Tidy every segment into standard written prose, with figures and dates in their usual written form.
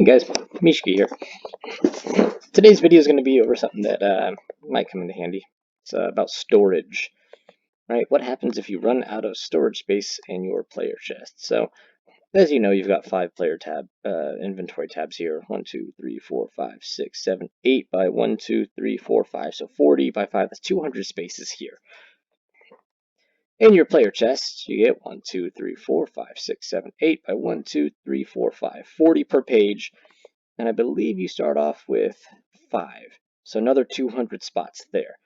Hey guys, Mishki here. Today's video is going to be over something that might come into handy. It's about storage, right? What happens if you run out of storage space in your player chest? So, as you know, you've got 5 player tab inventory tabs here. 1, 2, 3, 4, 5, 6, 7, 8 by 1, 2, 3, 4, 5. So 40 by 5. That's 200 spaces here. In your player chest, you get 1, 2, 3, 4, 5, 6, 7, 8 by 1, 2, 3, 4, 5. 40 per page. And I believe you start off with 5. So another 200 spots there.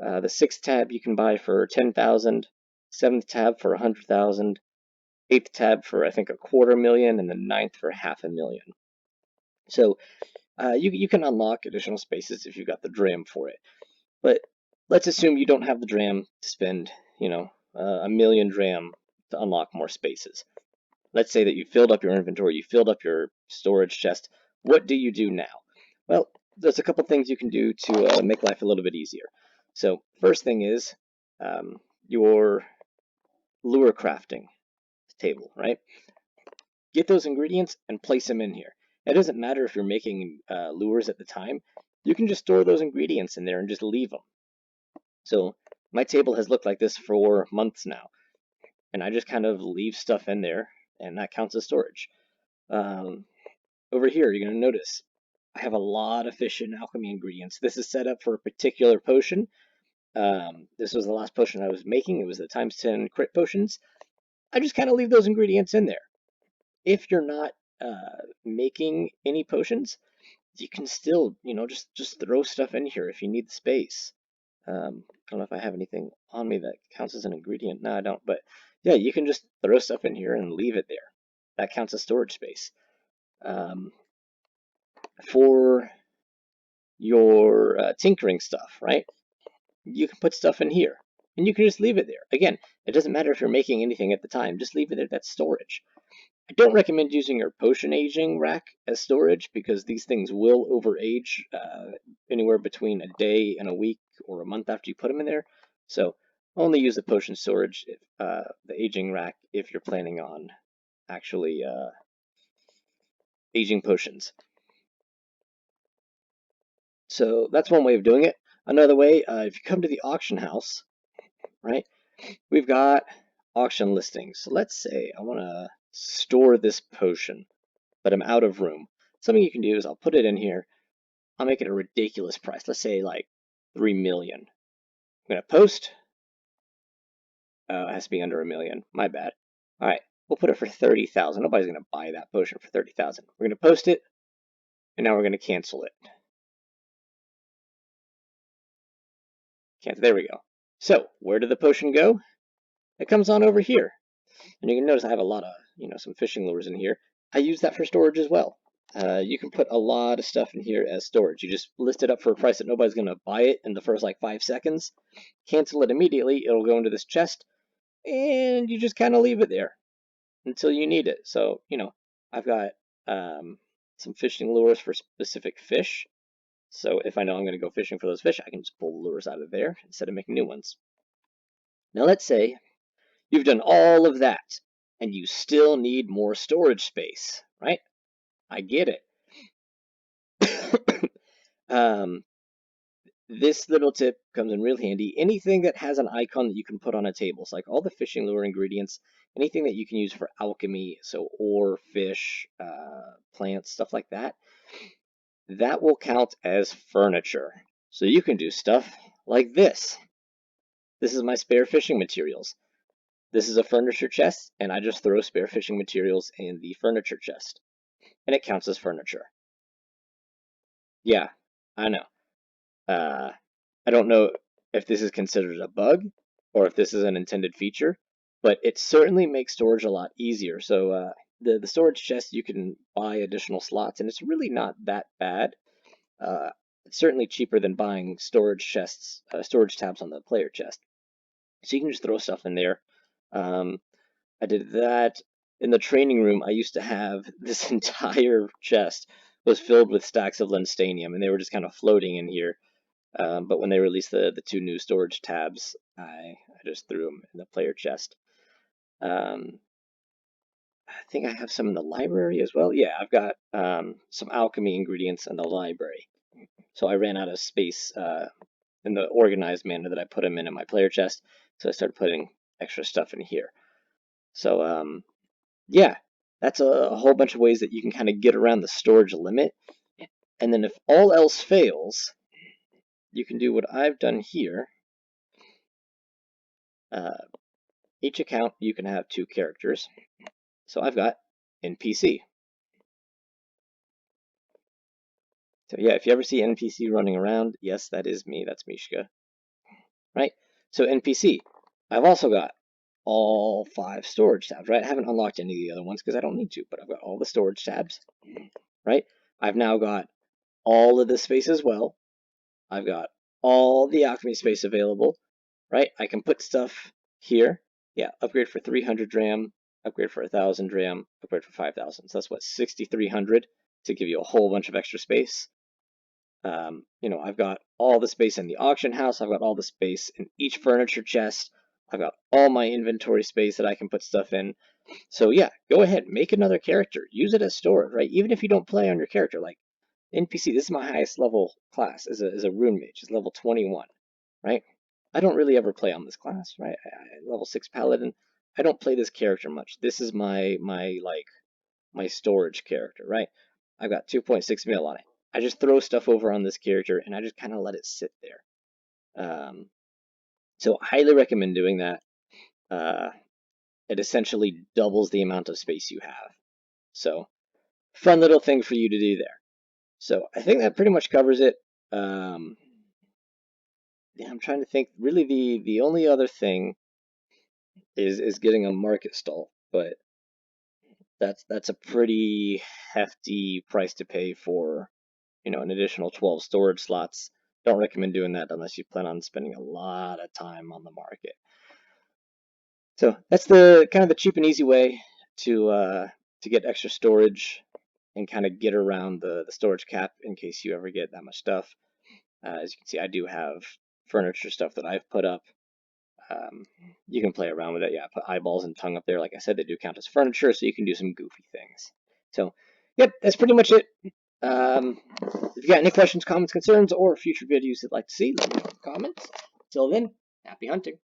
The 6th tab you can buy for 10,000, 7th tab for 100,000, 8th tab for I think $250,000, and the 9th for $500,000. So you can unlock additional spaces if you've got the dram for it. But let's assume you don't have the dram to spend, a million dram to unlock more spaces. Let's say that you filled up your inventory, you filled up your storage chest. What do you do now? Well, there's a couple things you can do to make life a little bit easier. So first thing is your lure crafting table, right? Get those ingredients and place them in here. It doesn't matter if you're making lures at the time. You can just store those ingredients in there and just leave them. So my table has looked like this for months now, and I just kind of leave stuff in there, and that counts as storage. Over here, you're going to notice I have a lot of fish and alchemy ingredients. This is set up for a particular potion. This was the last potion I was making. It was the times 10 crit potions. I just kind of leave those ingredients in there. If you're not making any potions, you can still, just throw stuff in here if you need the space. I don't know if I have anything on me that counts as an ingredient. No, I don't. But yeah, you can just throw stuff in here and leave it there. That counts as storage space. For your tinkering stuff, right? You can put stuff in here, and you can just leave it there. Again, it doesn't matter if you're making anything at the time. Just leave it there. That's storage. I don't recommend using your potion aging rack as storage because these things will overage anywhere between a day and a week or a month after you put them in there. So only use the potion storage, the aging rack, if you're planning on actually aging potions. So that's one way of doing it. Another way, if you come to the auction house, right, we've got auction listings. So let's say I want to store this potion, but I'm out of room. Something you can do is I'll put it in here. I'll make it a ridiculous price. Let's say like 3 million. I'm going to post. It has to be under 1 million. My bad. All right, we'll put it for 30,000. Nobody's going to buy that potion for 30,000. We're going to post it, and now we're going to cancel it. There we go. So where did the potion go? It comes on over here. And you can notice I have a lot of, some fishing lures in here. I use that for storage as well. You can put a lot of stuff in here as storage. You just list it up for a price that nobody's going to buy it in the first like 5 seconds. Cancel it immediately. It'll go into this chest. And you just kind of leave it there until you need it. So, I've got some fishing lures for specific fish. So if I know I'm going to go fishing for those fish, I can just pull the lures out of there instead of making new ones. Now let's say you've done all of that, and you still need more storage space, right? I get it. This little tip comes in real handy. Anything that has an icon that you can put on a table, so like all the fishing lure ingredients, anything that you can use for alchemy, so ore, fish, plants, stuff like that, that will count as furniture. So you can do stuff like this. This is my spare fishing materials. This is a furniture chest, and I just throw spare fishing materials in the furniture chest. And it counts as furniture. Yeah, I know. I don't know if this is considered a bug or if this is an intended feature, but it certainly makes storage a lot easier. So the storage chest, you can buy additional slots, and it's really not that bad. It's certainly cheaper than buying storage chests, storage tabs on the player chest. So you can just throw stuff in there. I did that in the training room. I used to have this entire chest was filled with stacks of Linstanium, and they were just kind of floating in here. But when they released the 2 new storage tabs, I just threw them in the player chest. think I have some in the library as well. Yeah, I've got some alchemy ingredients in the library. So I ran out of space in the organized manner that I put them in my player chest. So I started putting extra stuff in here. So yeah, that's a whole bunch of ways that you can kind of get around the storage limit. And then if all else fails, you can do what I've done here. Each account, you can have 2 characters. So I've got NPC. So yeah, if you ever see NPC running around, yes, that is me. That's Mishka. Right? So NPC. I've also got all 5 storage tabs, right? I haven't unlocked any of the other ones because I don't need to, but I've got all the storage tabs, right? I've now got all of this space as well. I've got all the alchemy space available, right? I can put stuff here. Yeah, upgrade for 300 dram, upgrade for 1,000 dram, upgrade for 5,000. So that's what, 6,300 to give you a whole bunch of extra space. You know, I've got all the space in the auction house. I've got all the space in each furniture chest. I've got all my inventory space that I can put stuff in. So yeah, go ahead, make another character. Use it as storage, right? Even if you don't play on your character, like NPC, this is my highest level class as a rune mage, is level 21, right? I don't really ever play on this class, right? Level 6 paladin. I don't play this character much. This is my storage character, right? I've got 2.6 mil on it. I just throw stuff over on this character and I just kind of let it sit there. So I highly recommend doing that. It essentially doubles the amount of space you have. So fun little thing for you to do there. So I think that pretty much covers it. Yeah, I'm trying to think. Really, the only other thing is getting a market stall, but that's a pretty hefty price to pay for, you know, an additional 12 storage slots. Don't recommend doing that unless you plan on spending a lot of time on the market. So that's the kind of the cheap and easy way to get extra storage and kind of get around the storage cap in case you ever get that much stuff. As you can see, I do have furniture stuff that I've put up. You can play around with it. Yeah, put eyeballs and tongue up there. Like I said, they do count as furniture, so you can do some goofy things. So, yep, that's pretty much it. If you got any questions, comments, concerns, or future videos you'd like to see, let me know in the comments. Until then, happy hunting.